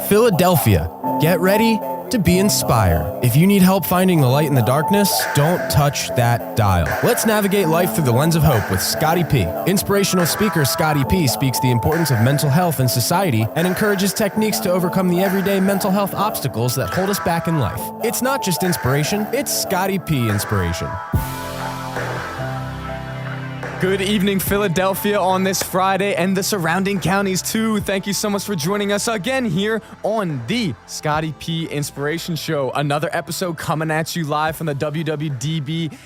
Philadelphia, get ready to be inspired. If you need help finding the light in the darkness, don't touch that dial. Let's navigate life through the lens of hope with Scotty P. Inspirational speaker Scotty P speaks the importance of mental health in society and encourages techniques to overcome the everyday mental health obstacles that hold us back in life. It's not just inspiration, it's Scotty P Inspiration. Good evening, Philadelphia, on this Friday and the surrounding counties too. Thank you so much for joining us again here on the Scotty P Inspiration Show. Another episode coming at you live from the WWDB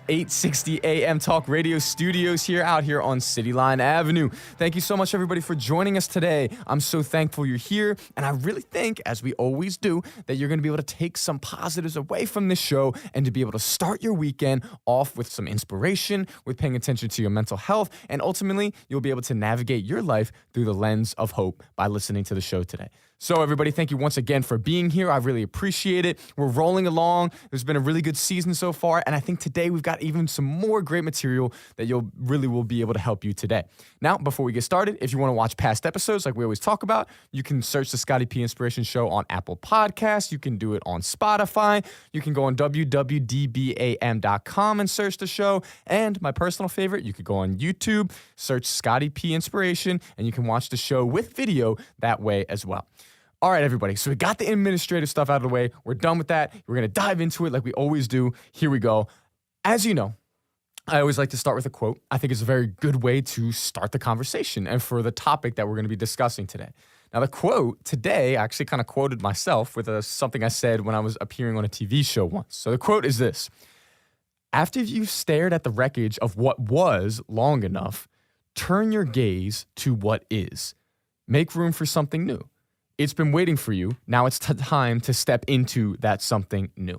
860 AM Talk Radio Studios out here on City Line Avenue. Thank you so much, everybody, for joining us today. I'm so thankful you're here, and I really think, as we always do, that you're going to be able to take some positives away from this show and to be able to start your weekend off with some inspiration, with paying attention to your mental health, and ultimately, you'll be able to navigate your life through the lens of hope by listening to the show today. So everybody, thank you once again for being here. I really appreciate it. We're rolling along. There's been a really good season so far, and I think today we've got even some more great material that will be able to help you today. Now, before we get started, if you want to watch past episodes like we always talk about, you can search the Scotty P Inspiration Show on Apple Podcasts. You can do it on Spotify. You can go on www.dbam.com and search the show. And my personal favorite, you could go on YouTube, search Scotty P Inspiration, and you can watch the show with video that way as well. All right, everybody, so we got the administrative stuff out of the way. We're done with that. We're going to dive into it like we always do. Here we go. As you know, I always like to start with a quote. I think it's a very good way to start the conversation and for the topic that we're going to be discussing today. Now, the quote today, I actually kind of quoted myself with something I said when I was appearing on a TV show once. So the quote is this: after you've stared at the wreckage of what was long enough, turn your gaze to what is. Make room for something new. It's been waiting for you. Now it's time to step into that something new.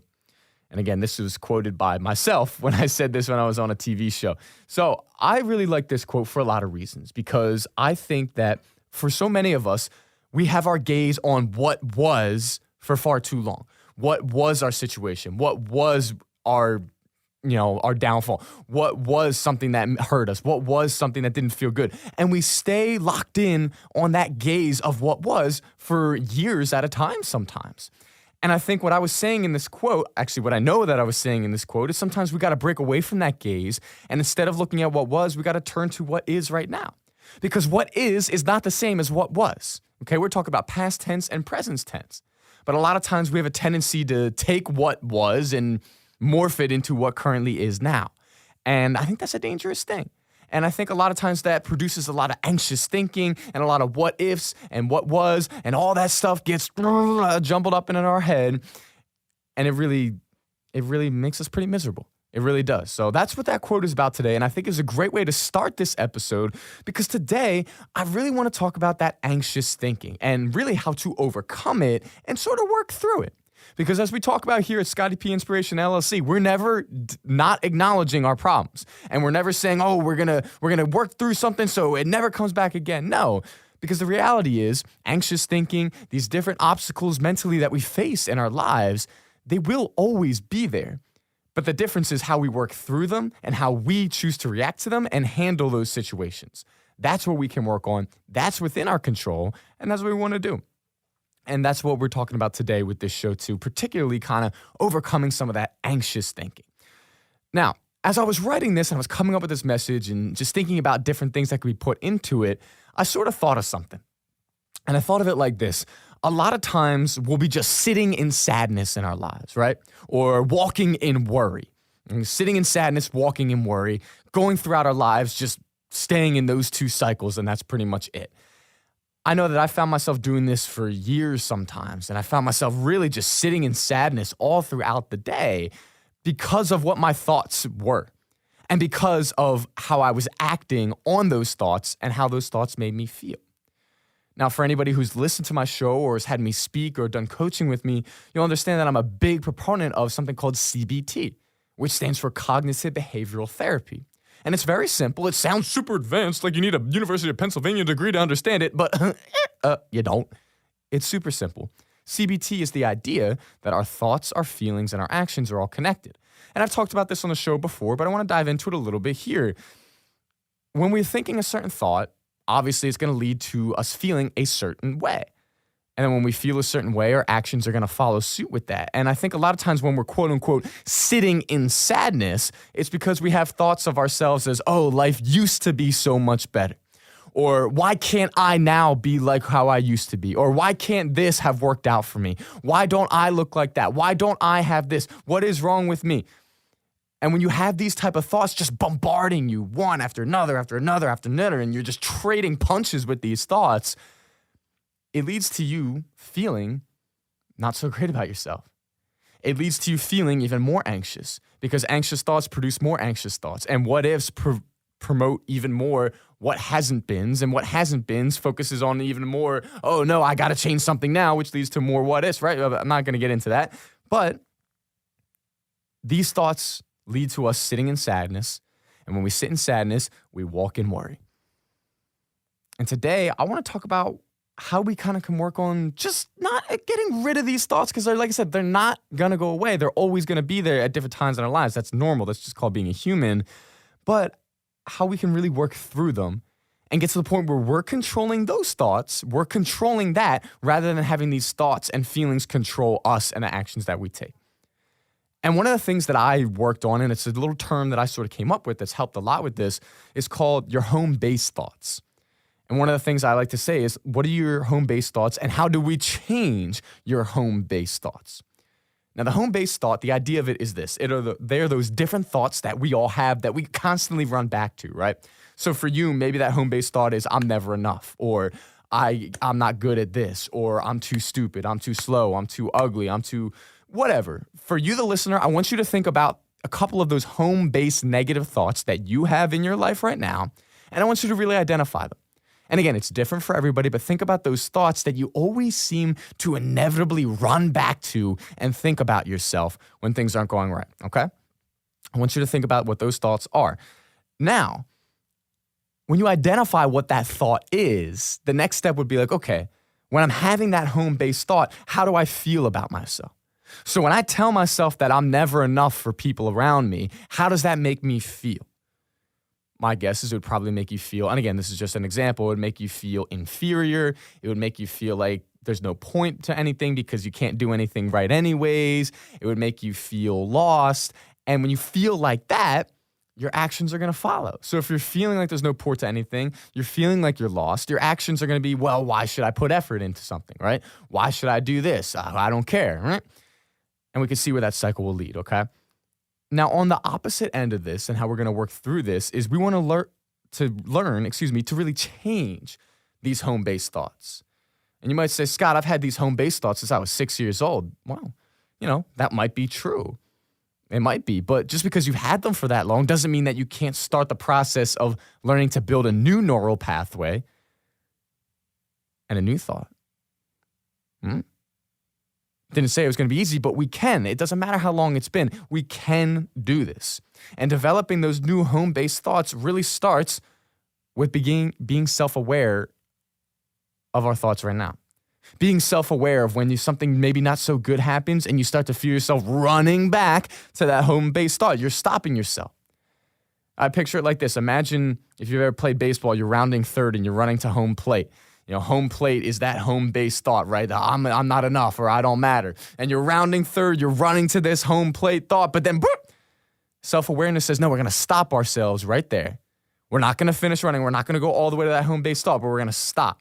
And again, this was quoted by myself when I said this when I was on a TV show. So I really like this quote for a lot of reasons, because I think that for so many of us, we have our gaze on what was for far too long. What was our situation? What was our downfall? What was something that hurt us? What was something that didn't feel good? And we stay locked in on that gaze of what was for years at a time sometimes. And I think what I was saying in this quote, actually what I know that I was saying in this quote, is sometimes we got to break away from that gaze. And instead of looking at what was, we got to turn to what is right now. Because what is not the same as what was. Okay, we're talking about past tense and present tense. But a lot of times we have a tendency to take what was and morph it into what currently is now. And I think that's a dangerous thing. And I think a lot of times that produces a lot of anxious thinking and a lot of what ifs and what was, and all that stuff gets jumbled up in our head. And it really makes us pretty miserable. It really does. So that's what that quote is about today. And I think it's a great way to start this episode, because today I really want to talk about that anxious thinking and really how to overcome it and sort of work through it. Because as we talk about here at Scotty P Inspiration LLC, we're never not acknowledging our problems. And we're never saying, oh, we're gonna work through something so it never comes back again. No, because the reality is anxious thinking, these different obstacles mentally that we face in our lives, they will always be there. But the difference is how we work through them and how we choose to react to them and handle those situations. That's what we can work on. That's within our control. And that's what we want to do. And that's what we're talking about today with this show too, particularly kind of overcoming some of that anxious thinking. Now, as I was writing this and I was coming up with this message and just thinking about different things that could be put into it, I sort of thought of something. And I thought of it like this. A lot of times we'll be just sitting in sadness in our lives, right? Or walking in worry. Sitting in sadness, walking in worry, going throughout our lives, just staying in those two cycles, and that's pretty much it. I know that I found myself doing this for years sometimes, and I found myself really just sitting in sadness all throughout the day because of what my thoughts were and because of how I was acting on those thoughts and how those thoughts made me feel. Now, for anybody who's listened to my show or has had me speak or done coaching with me, you'll understand that I'm a big proponent of something called CBT, which stands for Cognitive Behavioral Therapy. And it's very simple. It sounds super advanced, like you need a University of Pennsylvania degree to understand it, but you don't. It's super simple. CBT is the idea that our thoughts, our feelings, and our actions are all connected. And I've talked about this on the show before, but I want to dive into it a little bit here. When we're thinking a certain thought, obviously it's going to lead to us feeling a certain way. And then when we feel a certain way, our actions are going to follow suit with that. And I think a lot of times when we're quote unquote sitting in sadness, it's because we have thoughts of ourselves as, oh, life used to be so much better. Or why can't I now be like how I used to be? Or why can't this have worked out for me? Why don't I look like that? Why don't I have this? What is wrong with me? And when you have these type of thoughts just bombarding you one after another, after another, after another, and you're just trading punches with these thoughts, it leads to you feeling not so great about yourself. It leads to you feeling even more anxious because anxious thoughts produce more anxious thoughts. And what ifs promote even more what hasn't beens, and what hasn't beens focuses on even more, oh no, I got to change something now, which leads to more what ifs, right? I'm not going to get into that. But these thoughts lead to us sitting in sadness. And when we sit in sadness, we walk in worry. And today, I want to talk about how we kind of can work on just not getting rid of these thoughts because, like I said, they're not going to go away. They're always going to be there at different times in our lives. That's normal. That's just called being a human. But how we can really work through them and get to the point where we're controlling those thoughts, we're controlling that rather than having these thoughts and feelings control us and the actions that we take. And one of the things that I worked on, and it's a little term that I sort of came up with that's helped a lot with this, is called your home-based thoughts. And one of the things I like to say is, what are your home-based thoughts and how do we change your home-based thoughts? Now, the home-based thought, the idea of it is this. They're those different thoughts that we all have that we constantly run back to, right? So for you, maybe that home-based thought is, I'm never enough, or I'm not good at this, or I'm too stupid, I'm too slow, I'm too ugly, I'm too whatever. For you, the listener, I want you to think about a couple of those home-based negative thoughts that you have in your life right now, and I want you to really identify them. And again, it's different for everybody, but think about those thoughts that you always seem to inevitably run back to and think about yourself when things aren't going right, okay? I want you to think about what those thoughts are. Now, when you identify what that thought is, the next step would be like, okay, when I'm having that home-based thought, how do I feel about myself? So when I tell myself that I'm never enough for people around me, how does that make me feel? My guess is it would probably make you feel, and again, this is just an example, it would make you feel inferior. It would make you feel like there's no point to anything because you can't do anything right anyways. It would make you feel lost. And when you feel like that, your actions are going to follow. So if you're feeling like there's no point to anything, you're feeling like you're lost, your actions are going to be, well, why should I put effort into something, right? Why should I do this? I don't care, right? And we can see where that cycle will lead, okay? Now, on the opposite end of this and how we're going to work through this is we want to learn to really change these home-based thoughts. And you might say, Scott, I've had these home-based thoughts since I was 6 years old. Well, that might be true. It might be, but just because you've had them for that long doesn't mean that you can't start the process of learning to build a new neural pathway and a new thought. Didn't say it was going to be easy, but we can. It doesn't matter how long it's been. We can do this. And developing those new home-based thoughts really starts with being self-aware of our thoughts right now. Being self-aware of when something maybe not so good happens and you start to feel yourself running back to that home-based thought. You're stopping yourself. I picture it like this. Imagine if you've ever played baseball, you're rounding third and you're running to home plate. Home plate is that home-based thought, right? I'm not enough or I don't matter. And you're rounding third, you're running to this home plate thought, but then boop, self-awareness says, no, we're going to stop ourselves right there. We're not going to finish running. We're not going to go all the way to that home-based thought, but we're going to stop.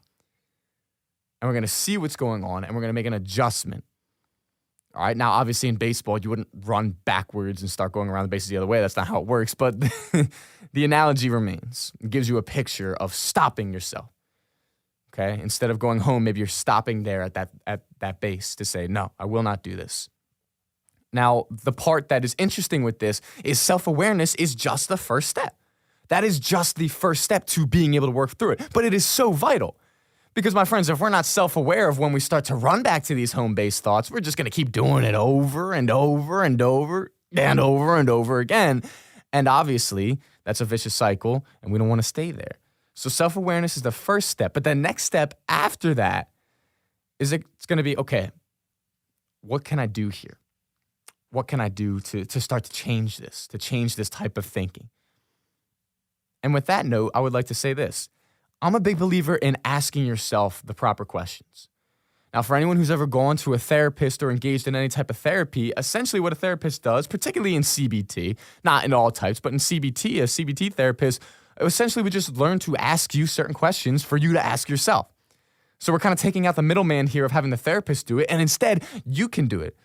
And we're going to see what's going on, and we're going to make an adjustment. All right, now, obviously, in baseball, you wouldn't run backwards and start going around the bases the other way. That's not how it works, but the analogy remains. It gives you a picture of stopping yourself. Okay, instead of going home, maybe you're stopping there at that base to say, no, I will not do this. Now, the part that is interesting with this is self-awareness is just the first step. That is just the first step to being able to work through it. But it is so vital. Because, my friends, if we're not self-aware of when we start to run back to these home-based thoughts, we're just going to keep doing it over and over and over and over and over again. And obviously, that's a vicious cycle, and we don't want to stay there. So self-awareness is the first step. But the next step after that is it's going to be, okay, what can I do here? What can I do to start to change this type of thinking? And with that note, I would like to say this. I'm a big believer in asking yourself the proper questions. Now, for anyone who's ever gone to a therapist or engaged in any type of therapy, essentially what a therapist does, particularly in CBT, not in all types, but in CBT, a CBT therapist essentially would just learn to ask you certain questions for you to ask yourself. So we're kind of taking out the middleman here of having the therapist do it, and instead, you can do it.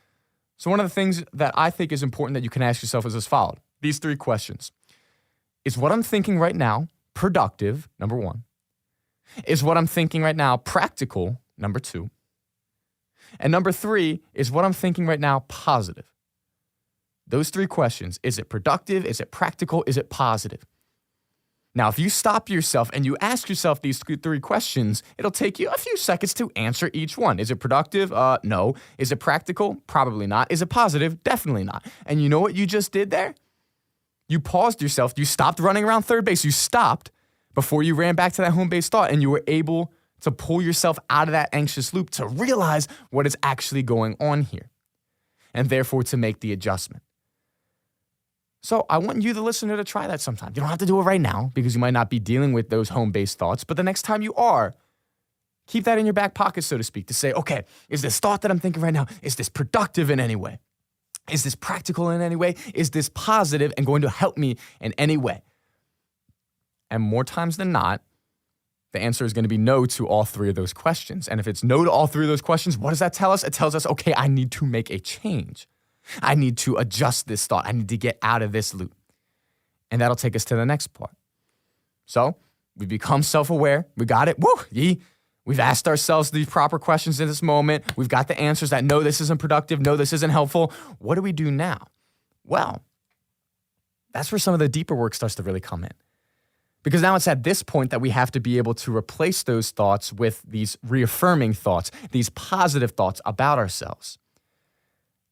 So one of the things that I think is important that you can ask yourself is as follows. These 3 questions. Is what I'm thinking right now productive, number 1? Is what I'm thinking right now practical, number 2? And number 3, is what I'm thinking right now positive? Those 3 questions. Is it productive? Is it practical? Is it positive? Now, if you stop yourself and you ask yourself these 3 questions, it'll take you a few seconds to answer each one. Is it productive? No. Is it practical? Probably not. Is it positive? Definitely not. And you know what you just did there? You paused yourself. You stopped running around third base. You stopped before you ran back to that home base thought, and you were able to pull yourself out of that anxious loop to realize what is actually going on here, and therefore to make the adjustment. So I want you, the listener, to try that sometime. You don't have to do it right now because you might not be dealing with those home-based thoughts, but the next time you are, keep that in your back pocket, so to speak, to say, okay, is this thought that I'm thinking right now, is this productive in any way? Is this practical in any way? Is this positive and going to help me in any way? And more times than not, the answer is going to be no to all 3 of those questions. And if it's no to all 3 of those questions, what does that tell us? It tells us, okay, I need to make a change. I need to adjust this thought. I need to get out of this loop. And that'll take us to the next part. So we become self-aware. We got it. Woo! Yee. We've asked ourselves these proper questions in this moment. We've got the answers that no, this isn't productive. No, this isn't helpful. What do we do now? Well, that's where some of the deeper work starts to really come in. Because now it's at this point that we have to be able to replace those thoughts with these reaffirming thoughts, these positive thoughts about ourselves.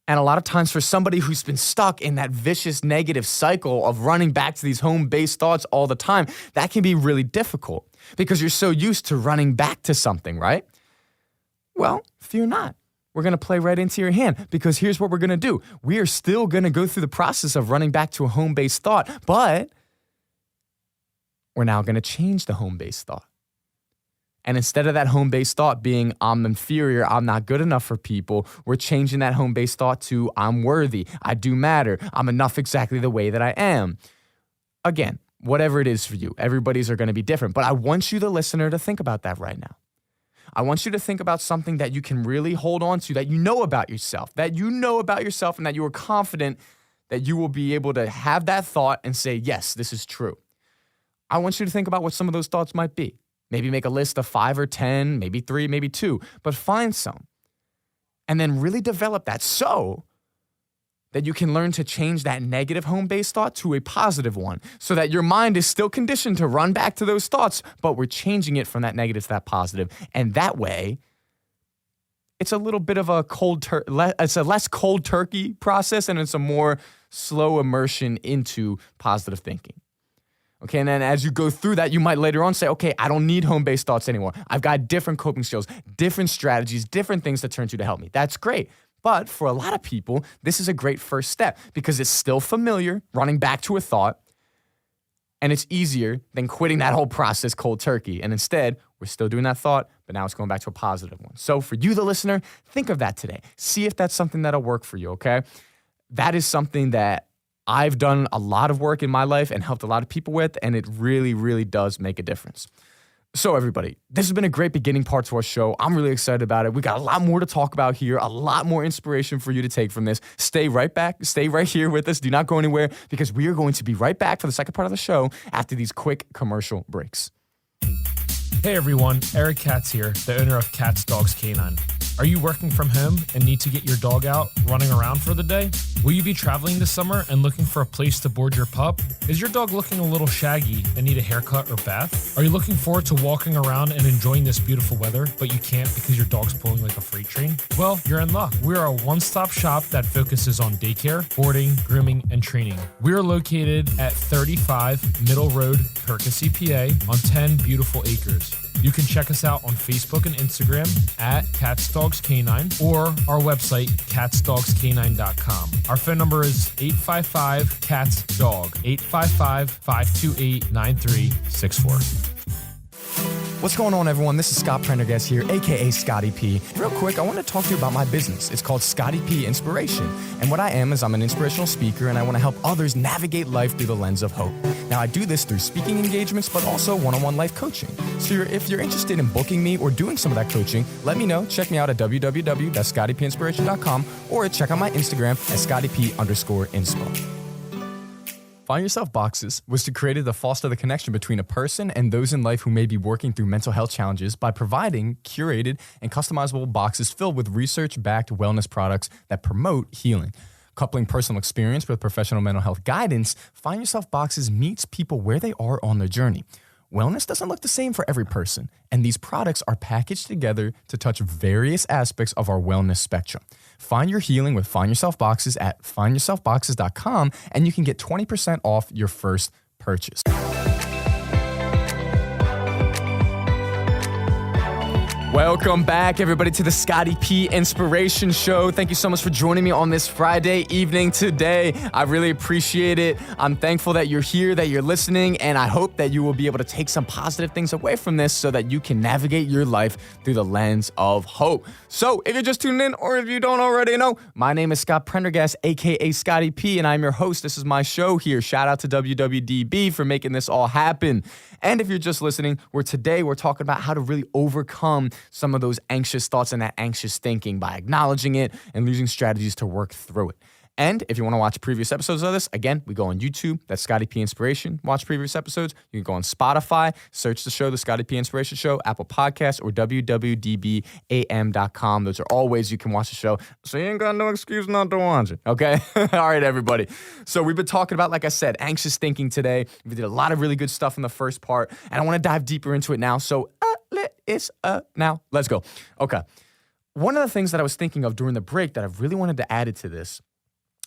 And a lot of times for somebody who's been stuck in that vicious negative cycle of running back to these home-based thoughts all the time, that can be really difficult because you're so used to running back to something, right? Well, fear not. We're going to play right into your hand because here's what we're going to do. We are still going to go through the process of running back to a home-based thought, but we're now going to change the home-based thought. And instead of that home-based thought being, I'm inferior, I'm not good enough for people, we're changing that home-based thought to, I'm worthy, I do matter, I'm enough exactly the way that I am. Again, whatever it is for you, everybody's are going to be different. But I want you, the listener, to think about that right now. I want you to think about something that you can really hold on to, that you know about yourself, and that you are confident that you will be able to have that thought and say, yes, this is true. I want you to think about what some of those thoughts might be. Maybe make a list of 5 or 10, maybe 3, maybe 2, but find some. And then really develop that so that you can learn to change that negative home-based thought to a positive one so that your mind is still conditioned to run back to those thoughts, but we're changing it from that negative to that positive. And that way, it's a little bit of a it's a less cold turkey process, and it's a more slow immersion into positive thinking. Okay, and then as you go through that, you might later on say, okay, I don't need home-based thoughts anymore. I've got different coping skills, different strategies, different things to turn to help me. That's great. But for a lot of people, this is a great first step because it's still familiar, running back to a thought, and it's easier than quitting that whole process cold turkey. And instead, we're still doing that thought, but now it's going back to a positive one. So for you, the listener, think of that today. See if that's something that'll work for you, okay? That is something that I've done a lot of work in my life and helped a lot of people with, and it really, really does make a difference. So everybody, this has been a great beginning part to our show. I'm really excited about it. We got a lot more to talk about here, a lot more inspiration for you to take from this. Stay right here with us. Do not go anywhere because we are going to be right back for the second part of the show after these quick commercial breaks. Hey everyone, Eric Katz here, the owner of Katz Dogs Canine. Are you working from home and need to get your dog out running around for the day? Will you be traveling this summer and looking for a place to board your pup? Is your dog looking a little shaggy and need a haircut or bath? Are you looking forward to walking around and enjoying this beautiful weather, but you can't because your dog's pulling like a freight train? Well, you're in luck. We are a one-stop shop that focuses on daycare, boarding, grooming, and training. We are located at 35 Middle Road, Percy, PA on 10 beautiful acres. You can check us out on Facebook and Instagram at Katz Dogs Canine or our website, katzdogscanine.com. Our phone number is 855-KATZ-DOG, 855-528-9364. What's going on, everyone? This is Scott Prendergast here, aka Scotty P. Real quick, I want to talk to you about my business. It's called Scotty P Inspiration. And what I am is I'm an inspirational speaker, and I want to help others navigate life through the lens of hope. Now, I do this through speaking engagements, but also one-on-one life coaching. So if you're interested in booking me or doing some of that coaching, let me know. Check me out at www.scottypinspiration.com or check out my Instagram at scottyp_inspo. Find Yourself Boxes was created to foster the connection between a person and those in life who may be working through mental health challenges by providing curated and customizable boxes filled with research-backed wellness products that promote healing. Coupling personal experience with professional mental health guidance, Find Yourself Boxes meets people where they are on their journey. Wellness doesn't look the same for every person, and these products are packaged together to touch various aspects of our wellness spectrum. Find your healing with Find Yourself Boxes at findyourselfboxes.com, and you can get 20% off your first purchase. Welcome back, everybody, to the Scotty P Inspiration Show. Thank you so much for joining me on this Friday evening today. I really appreciate it. I'm thankful that you're here, that you're listening, and I hope that you will be able to take some positive things away from this so that you can navigate your life through the lens of hope. So if you're just tuning in or if you don't already know, my name is Scott Prendergast, aka Scotty P, and I'm your host. This is my show here. Shout out to WWDB for making this all happen. And if you're just listening, today we're talking about how to really overcome some of those anxious thoughts and that anxious thinking by acknowledging it and using strategies to work through it. And if you want to watch previous episodes of this, again, we go on YouTube. That's Scotty P Inspiration. Watch previous episodes. You can go on Spotify, search the show, The Scotty P Inspiration Show, Apple Podcasts, or www.dbam.com. Those are all ways you can watch the show. So you ain't got no excuse not to watch it, okay? All right, everybody. So we've been talking about, like I said, anxious thinking today. We did a lot of really good stuff in the first part, and I want to dive deeper into it now. So now let's go. Okay. One of the things that I was thinking of during the break that I really wanted to add to this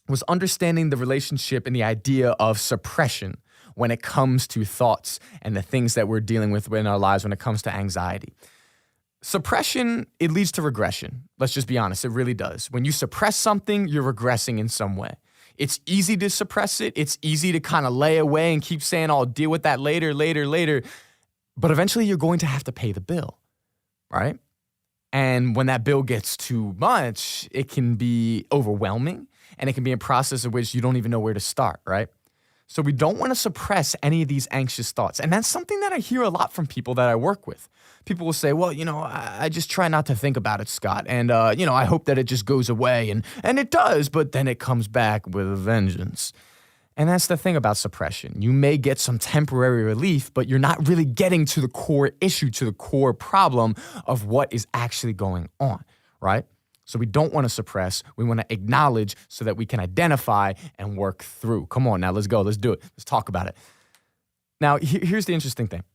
was understanding the relationship and the idea of suppression when it comes to thoughts and the things that we're dealing with in our lives when it comes to anxiety. Suppression, it leads to regression. Let's just be honest, it really does. When you suppress something, you're regressing in some way. It's easy to suppress it. It's easy to kind of lay away and keep saying, I'll deal with that later. But eventually you're going to have to pay the bill, right? And when that bill gets too much, it can be overwhelming. And it can be a process in which you don't even know where to start, right? So we don't want to suppress any of these anxious thoughts. And that's something that I hear a lot from people that I work with. People will say, well, I just try not to think about it, Scott. And, I hope that it just goes away. And it does, but then it comes back with a vengeance. And that's the thing about suppression. You may get some temporary relief, but you're not really getting to the core issue, to the core problem of what is actually going on, right? So we don't want to suppress. We want to acknowledge so that we can identify and work through. Come on now, let's go. Let's do it. Let's talk about it. Now, here's the interesting thing.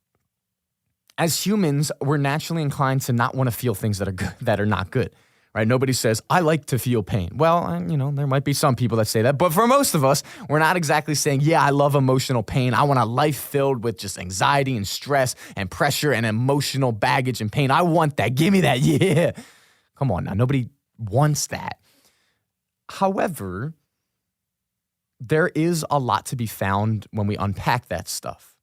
As humans, we're naturally inclined to not want to feel things that are good, that are not good, right? Nobody says, I like to feel pain. Well, there might be some people that say that, but for most of us, we're not exactly saying, yeah, I love emotional pain. I want a life filled with just anxiety and stress and pressure and emotional baggage and pain. I want that. Give me that. Yeah. Come on now. Nobody wants that. However, there is a lot to be found when we unpack that stuff.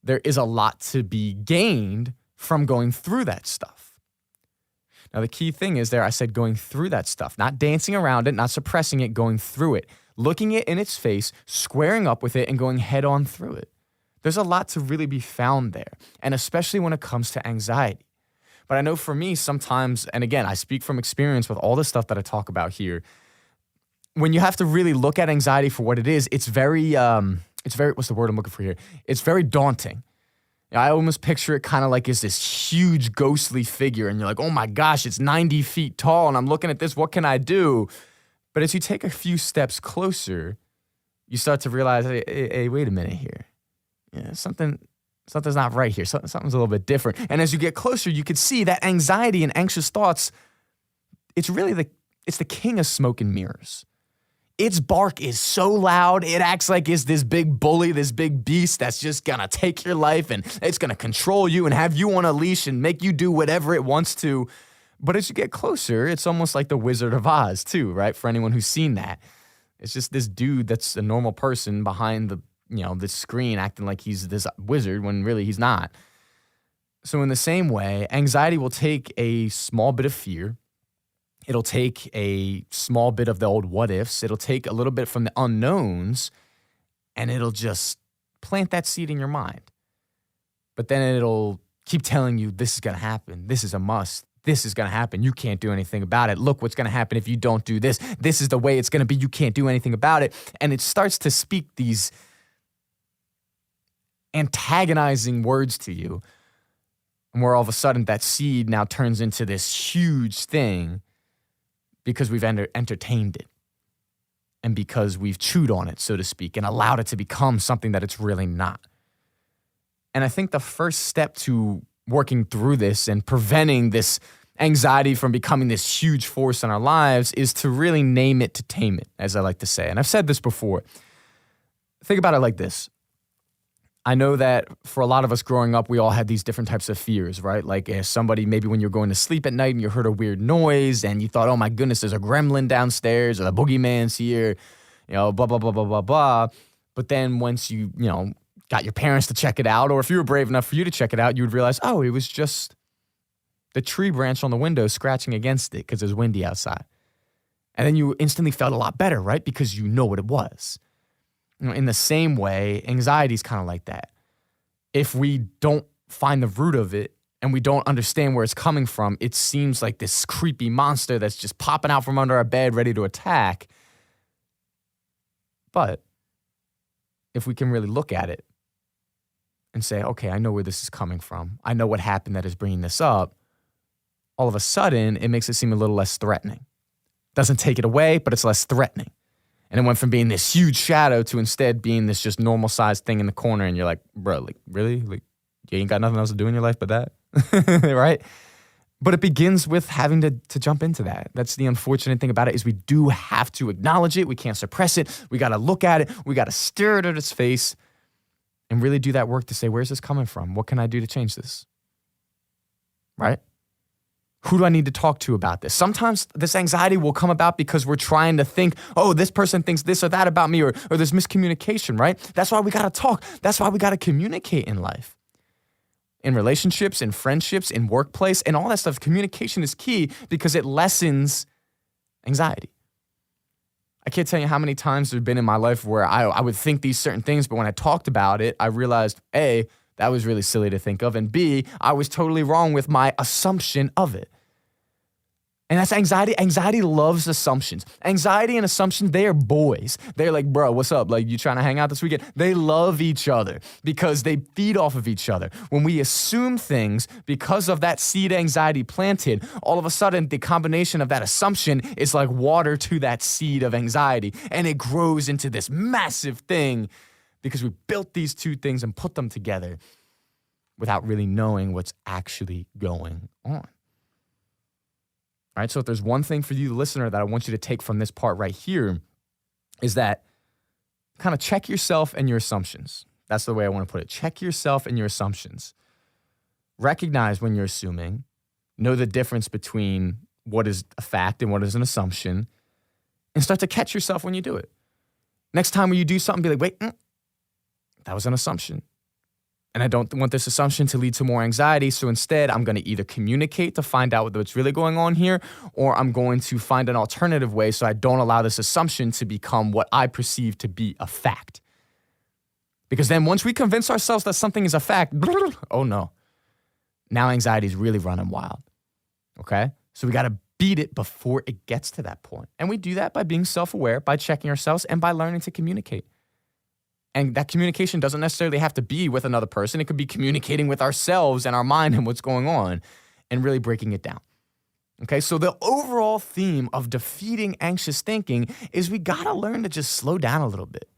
There is a lot to be gained from going through that stuff. Now, the key thing is I said going through that stuff, not dancing around it, not suppressing it, going through it, looking it in its face, squaring up with it, and going head on through it. There's a lot to really be found there, and especially when it comes to anxiety. But I know for me sometimes, and again, I speak from experience with all the stuff that I talk about here, when you have to really look at anxiety for what it is, it's very, what's the word I'm looking for here? It's very daunting. I almost picture it kind of like it's this huge ghostly figure and you're like, oh my gosh, it's 90 feet tall and I'm looking at this, what can I do? But as you take a few steps closer, you start to realize, hey, wait a minute here. Yeah, something's not right here. Something's a little bit different. And as you get closer, you could see that anxiety and anxious thoughts, it's the king of smoke and mirrors. Its bark is so loud, it acts like it's this big bully, this big beast that's just gonna take your life and it's gonna control you and have you on a leash and make you do whatever it wants to. But as you get closer, it's almost like the Wizard of Oz too, right? For anyone who's seen that. It's just this dude that's a normal person behind the screen acting like he's this wizard when really he's not. So in the same way, anxiety will take a small bit of fear. It'll take a small bit of the old what ifs. It'll take a little bit from the unknowns, and it'll just plant that seed in your mind. But then it'll keep telling you, this is going to happen. This is a must. This is going to happen. You can't do anything about it. Look what's going to happen if you don't do this. This is the way it's going to be. You can't do anything about it. And it starts to speak these antagonizing words to you. And where all of a sudden that seed now turns into this huge thing because we've entertained it. And because we've chewed on it, so to speak, and allowed it to become something that it's really not. And I think the first step to working through this and preventing this anxiety from becoming this huge force in our lives is to really name it to tame it, as I like to say. And I've said this before. Think about it like this. I know that for a lot of us growing up, we all had these different types of fears, right? Like if somebody, maybe when you're going to sleep at night and you heard a weird noise and you thought, oh my goodness, there's a gremlin downstairs or the boogeyman's here, blah, blah, blah, blah, blah, blah. But then once you got your parents to check it out, or if you were brave enough for you to check it out, you would realize, oh, it was just the tree branch on the window scratching against it because it was windy outside. And then you instantly felt a lot better, right? Because you know what it was. In the same way, anxiety is kind of like that. If we don't find the root of it and we don't understand where it's coming from, it seems like this creepy monster that's just popping out from under our bed ready to attack. But if we can really look at it and say, okay, I know where this is coming from. I know what happened that is bringing this up. All of a sudden, it makes it seem a little less threatening. Doesn't take it away, but it's less threatening. And it went from being this huge shadow to instead being this just normal sized thing in the corner. And you're like, bro, like, really? Like, you ain't got nothing else to do in your life but that? Right? But it begins with having to jump into that. That's the unfortunate thing about it is we do have to acknowledge it. We can't suppress it. We got to look at it. We got to stare it at its face and really do that work to say, where's this coming from? What can I do to change this? Right? Who do I need to talk to about this? Sometimes this anxiety will come about because we're trying to think, oh, this person thinks this or that about me, or there's miscommunication, right? That's why we got to talk. That's why we got to communicate in life. In relationships, in friendships, in workplace, and all that stuff, communication is key because it lessens anxiety. I can't tell you how many times there have been in my life where I would think these certain things, but when I talked about it, I realized, A, that was really silly to think of, and B, I was totally wrong with my assumption of it. And that's anxiety. Anxiety loves assumptions. Anxiety and assumptions, they are boys. They're like, bro, what's up? Like, you trying to hang out this weekend? They love each other because they feed off of each other. When we assume things because of that seed anxiety planted, all of a sudden, the combination of that assumption is like water to that seed of anxiety. And it grows into this massive thing because we built these two things and put them together without really knowing what's actually going on. All right, so if there's one thing for you, the listener, that I want you to take from this part right here is that kind of check yourself and your assumptions. That's the way I want to put it. Check yourself and your assumptions. Recognize when you're assuming. Know the difference between what is a fact and what is an assumption. And start to catch yourself when you do it. Next time when you do something, be like, wait, that was an assumption. And I don't want this assumption to lead to more anxiety. So instead, I'm going to either communicate to find out what's really going on here, or I'm going to find an alternative way so I don't allow this assumption to become what I perceive to be a fact. Because then once we convince ourselves that something is a fact, oh no, now anxiety is really running wild. Okay? So we got to beat it before it gets to that point. And we do that by being self-aware, by checking ourselves, and by learning to communicate. And that communication doesn't necessarily have to be with another person. It could be communicating with ourselves and our mind and what's going on and really breaking it down. Okay, so the overall theme of defeating anxious thinking is we gotta learn to just slow down a little bit.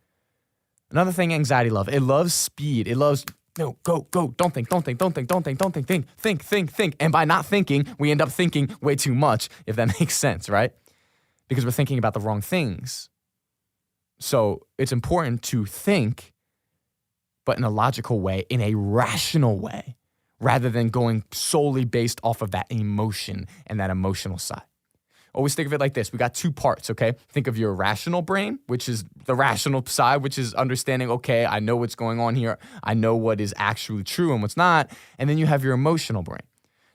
Another thing anxiety loves, it loves speed. It loves, no, go, don't think. And by not thinking, we end up thinking way too much, if that makes sense, right? Because we're thinking about the wrong things. So it's important to think, but in a logical way, in a rational way, rather than going solely based off of that emotion and that emotional side. always think of it like this. We got two parts, okay? Think of your rational brain, which is the rational side, which is understanding, okay, I know what's going on here. I know what is actually true and what's not. And then you have your emotional brain.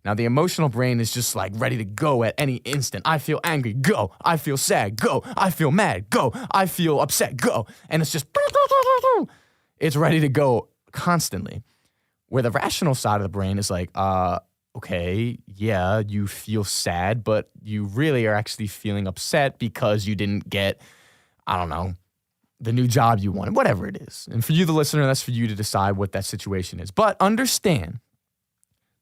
Now, the emotional brain is just like ready to go at any instant. I feel angry, go. I feel sad, go. I feel mad, go. I feel upset, go. And it's just, it's ready to go constantly. Where the rational side of the brain is like, okay, yeah, you feel sad, but you really are actually feeling upset because you didn't get, I don't know, the new job you wanted, whatever it is. And for you, the listener, that's for you to decide what that situation is. But understand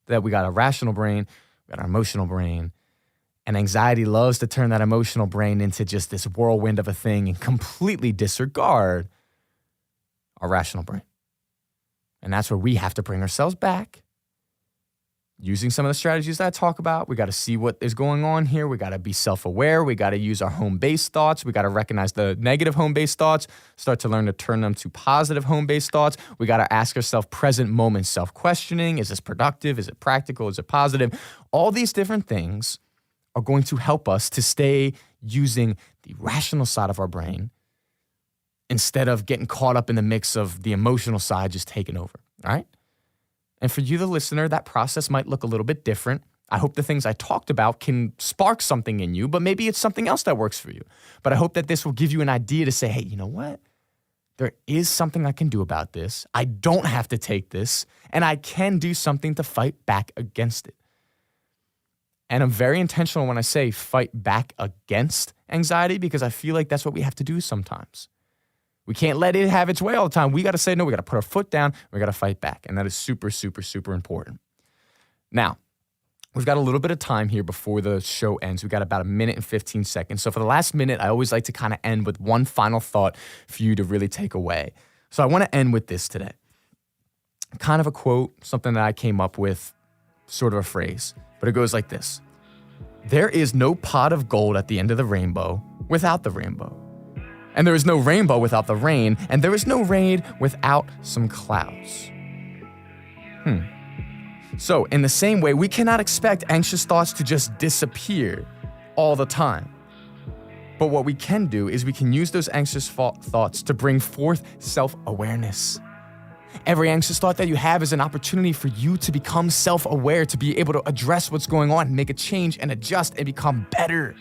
that we got a rational brain, we got our emotional brain, and anxiety loves to turn that emotional brain into just this whirlwind of a thing and completely disregard our rational brain. And that's where we have to bring ourselves back. Using some of the strategies that I talk about, we got to see what is going on here. We got to be self-aware. We got to use our home-based thoughts. We got to recognize the negative home-based thoughts, start to learn to turn them to positive home-based thoughts. We got to ask ourselves present moment self-questioning. Is this productive? Is it practical? Is it positive? All these different things are going to help us to stay using the rational side of our brain instead of getting caught up in the mix of the emotional side just taking over, all right? And for you, the listener, that process might look a little bit different. I hope the things I talked about can spark something in you, but maybe it's something else that works for you. But I hope that this will give you an idea to say, hey, you know what? There is something I can do about this. I don't have to take this, and I can do something to fight back against it. And I'm very intentional when I say fight back against anxiety because I feel like that's what we have to do sometimes. We can't let it have its way all the time. We got to say no. We got to put our foot down. We got to fight back. And that is super, super, super important. Now, we've got a little bit of time here before the show ends. We've got about 1 minute and 15 seconds. So for the last minute, I always like to kind of end with one final thought for you to really take away. So I want to end with this today. Kind of a quote, something that I came up with, sort of a phrase. But it goes like this. There is no pot of gold at the end of the rainbow without the rainbow. And there is no rainbow without the rain, and there is no rain without some clouds. So, in the same way, we cannot expect anxious thoughts to just disappear all the time. But what we can do is we can use those anxious thoughts to bring forth self-awareness. Every anxious thought that you have is an opportunity for you to become self-aware, to be able to address what's going on, make a change and adjust and become better.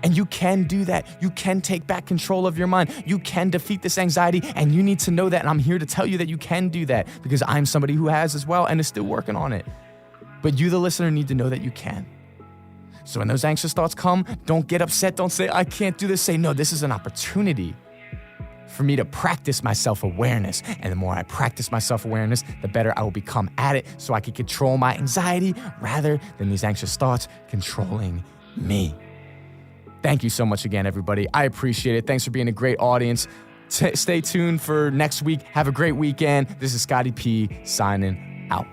And you can do that. You can take back control of your mind. You can defeat this anxiety, and you need to know that. And I'm here to tell you that you can do that because I'm somebody who has as well and is still working on it. But you, the listener, need to know that you can. So when those anxious thoughts come, don't get upset. Don't say, I can't do this. Say, no, this is an opportunity for me to practice my self-awareness. And the more I practice my self-awareness, the better I will become at it so I can control my anxiety rather than these anxious thoughts controlling me. Thank you so much again, everybody. I appreciate it. Thanks for being a great audience. Stay tuned for next week. Have a great weekend. This is Scotty P signing out.